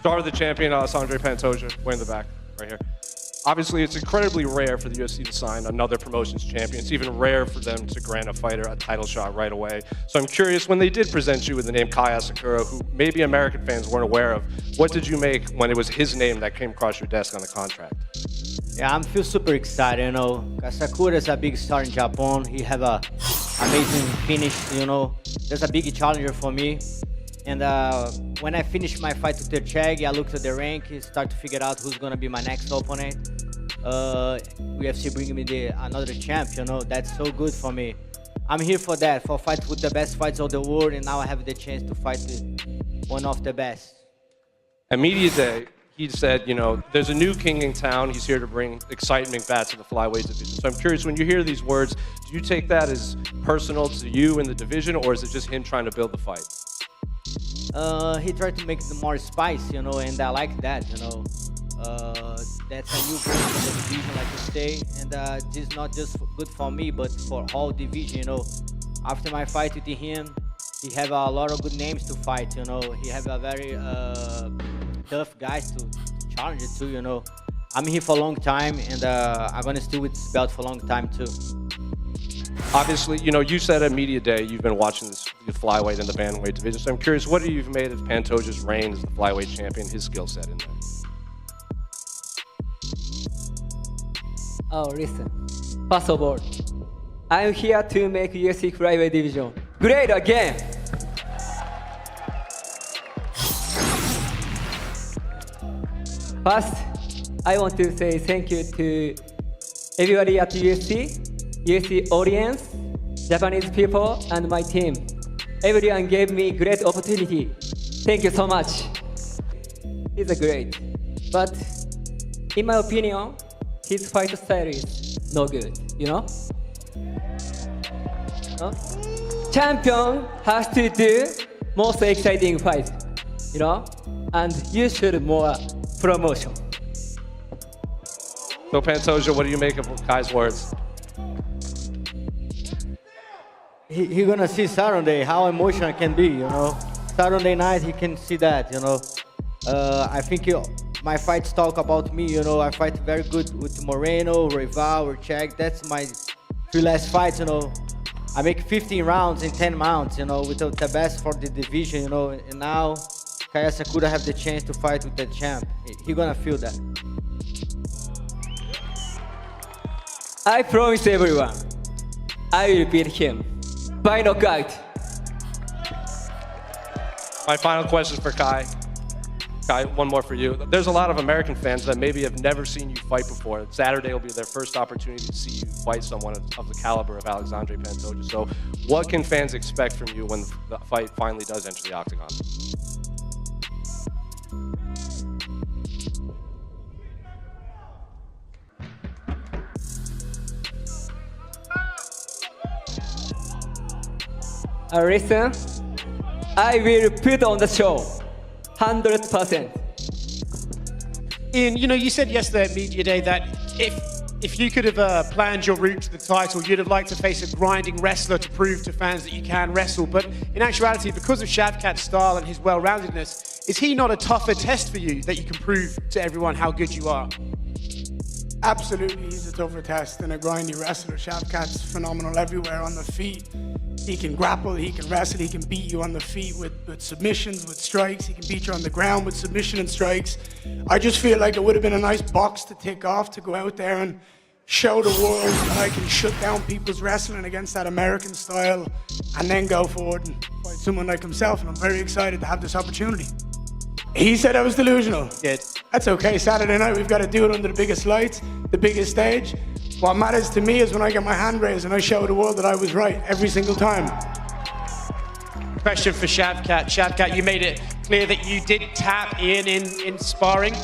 Star of the champion, Aleksandr Pantoja, way in the back, right here. Obviously, it's incredibly rare for the UFC to sign another promotions champion. It's even rare for them to grant a fighter a title shot right away. So I'm curious, when they did present you with the name Kai Asakura, who maybe American fans weren't aware of, what did you make when it was his name that came across your desk on the contract? Yeah, I feel super excited, you know. Asakura is a big star in Japan. He have a amazing finish, you know. There's a big challenger for me. And when I finished my fight with Ciryl, I looked at the rank, start to figure out who's gonna be my next opponent. UFC bringing me another champ, you know. That's so good for me. I'm here for that, for fight with the best fights of the world, and now I have the chance to fight with one of the best. At media day, he said, you know, there's a new king in town. He's here to bring excitement back to the flyweight division. So I'm curious, when you hear these words, do you take that as personal to you in the division, or is it just him trying to build the fight? He tried to make it more spice, you know, and I like that, you know. That's a new grade for the division, like you say, and this is not just good for me, but for whole division, you know. After my fight with him, he have a lot of good names to fight, you know. He have a very tough guys to challenge it too, you know. I'm here for a long time, and I'm gonna stay with this belt for a long time too. Obviously, you know, you said at media day you've been watching the flyweight and the bantamweight division. So I'm curious, what have you made of Pantoja's reign as the flyweight champion, his skill set in there? Oh, listen. First of all, I'm here to make UFC flyweight division great again. First, I want to say thank you to everybody at UFC audience, Japanese people, and my team. Everyone gave me great opportunity. Thank you so much. He's a great. But in my opinion, his fight style is no good, you know? No? Champion has to do most exciting fight, you know? And you should more promotion. So Pantoja, what do you make of Kai's words? He gonna see Saturday how emotional it can be, you know. Saturday night he can see that, you know. I think my fights talk about me, you know. I fight very good with Moreno, Rival, or Chag. That's my 3 last fights, you know. I make 15 rounds in 10 rounds, you know, with the best for the division, you know. And now Kai Asakura have the chance to fight with the champ. He gonna feel that. I promise everyone, I will beat him by knockout. My final question for Kai. Kai, one more for you. There's a lot of American fans that maybe have never seen you fight before. Saturday will be their first opportunity to see you fight someone of the caliber of Alexandre Pantoja. So what can fans expect from you when the fight finally does enter the octagon? Listen, I will put on the show, 100%. Ian, you know, you said yesterday at media day that if you could have planned your route to the title, you'd have liked to face a grinding wrestler to prove to fans that you can wrestle. But in actuality, because of Shavkat's style and his well-roundedness, is he not a tougher test for you that you can prove to everyone how good you are? Absolutely, he's a tougher test than a grindy wrestler. Shavkat's phenomenal everywhere on the feet. He can grapple, he can wrestle, he can beat you on the feet with submissions, with strikes. He can beat you on the ground with submission and strikes. I just feel like it would have been a nice box to tick off, to go out there and show the world that I can shut down people's wrestling against that American style and then go forward and fight someone like himself. And I'm very excited to have this opportunity. He said I was delusional. Yeah. That's okay. Saturday night, we've got to do it under the biggest lights, the biggest stage. What matters to me is when I get my hand raised and I show the world that I was right every single time. Question for Shavkat. Shavkat, you made it clear that you did tap Ian in sparring.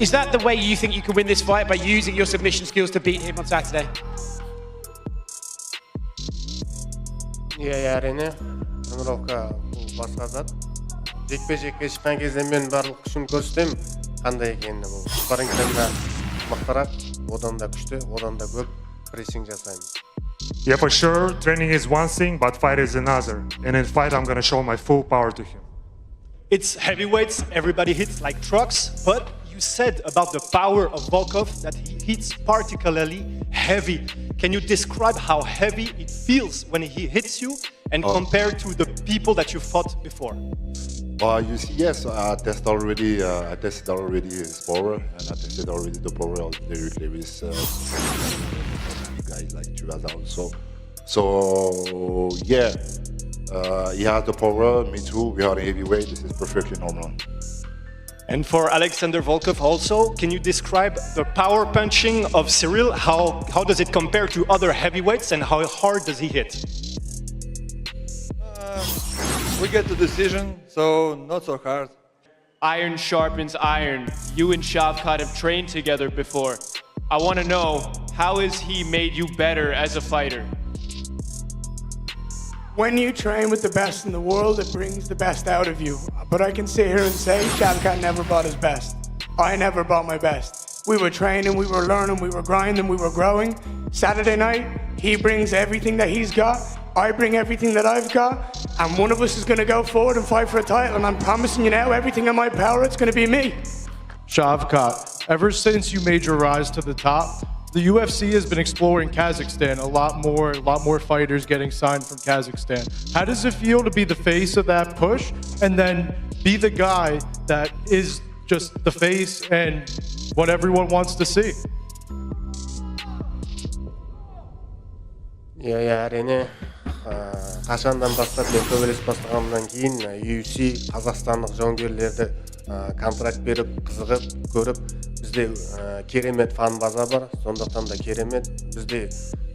Is that the way you think you can win this fight, by using your submission skills to beat him on Saturday? Yeah, әрине. Тренировка бұл басқа зат. Жекпе-жекке шыққан кезде мен барлық күшімді көрсетемін, қандай екенін. Бұл спаррингтен де мықтырақ, одан да күшті, одан да көп прессинг жасаймын. Yeah, for sure, training is one thing, but fight is another. And in fight, I'm going to show my full power to him. It's heavyweights, everybody hits like trucks, but you said about the power of Volkov that he hits particularly heavy. Can you describe how heavy it feels when he hits you and compare to the people that you fought before? You see, yes, I tested already his power, and I tested already the power of Derek Lewis, guys like Ciryl also. So yeah, he has the power, me too, we are heavyweight, this is perfectly normal. And for Aleksandr Volkov also, can you describe the power punching of Ciryl? How does it compare to other heavyweights and how hard does he hit? We get the decision, so not so hard. Iron sharpens iron. You and Shavkat have trained together before. I want to know, how has he made you better as a fighter? When you train with the best in the world, it brings the best out of you. But I can sit here and say Shavkat never brought his best. I never brought my best. We were training, we were learning, we were grinding, we were growing. Saturday night, he brings everything that he's got. I bring everything that I've got. And one of us is going to go forward and fight for a title. And I'm promising you now, everything in my power, it's going to be me. Shavkat, ever since you made your rise to the top, the UFC has been exploring Kazakhstan a lot more fighters getting signed from Kazakhstan. How does it feel to be the face of that push and then be the guy that is just the face and what everyone wants to see? әрине қашандан бастап мен төбелес бастағаннан кейін UFC қазақстандық жауынгерлерді контракт беріп қызығып көріп бізде керемет фан база бар, сондықтан да керемет бізде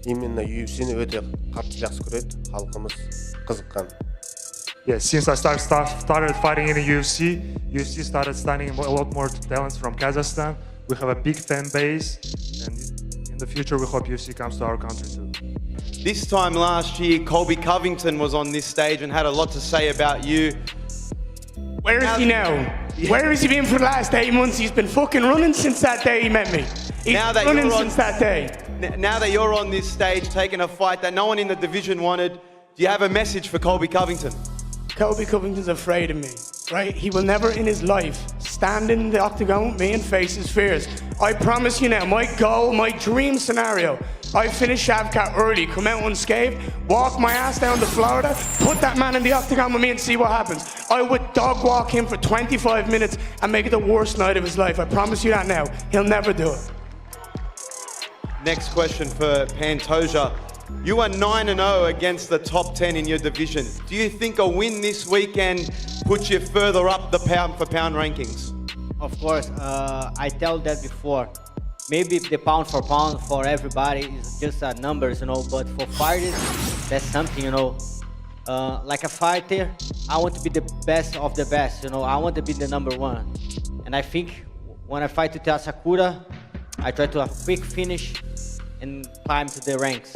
именно UFC-ні өте қатты жақсы көреді, халқымыз қызыққан. Yeah, since I started fighting in the UFC started signing a lot more talents from Kazakhstan. We have a big fan base, and in the future we hope UFC comes to our country too. This time last year, Colby Covington was on this stage and had a lot to say about you. Where is he now? Yeah. Where has he been for the last 8 months? He's been fucking running since that day he met me. He's been running since that day. Now that you're on this stage taking a fight that no one in the division wanted, do you have a message for Colby Covington? Colby Covington's afraid of me, right? He will never in his life stand in the octagon with me and face his fears. I promise you now, my goal, my dream scenario, I finish Shavkat early, come out unscathed, walk my ass down to Florida, put that man in the octagon with me and see what happens. I would dog walk him for 25 minutes and make it the worst night of his life. I promise you that now. He'll never do it. Next question for Pantoja. You are 9-0 against the top 10 in your division. Do you think a win this weekend puts you further up the pound for pound rankings? Of course, I tell that before. Maybe the pound for pound for everybody is just numbers, but for fighters, that's something, Like a fighter, I want to be the best of the best, I want to be the number one. And I think when I fight with Asakura, I try to have a quick finish and climb to the ranks.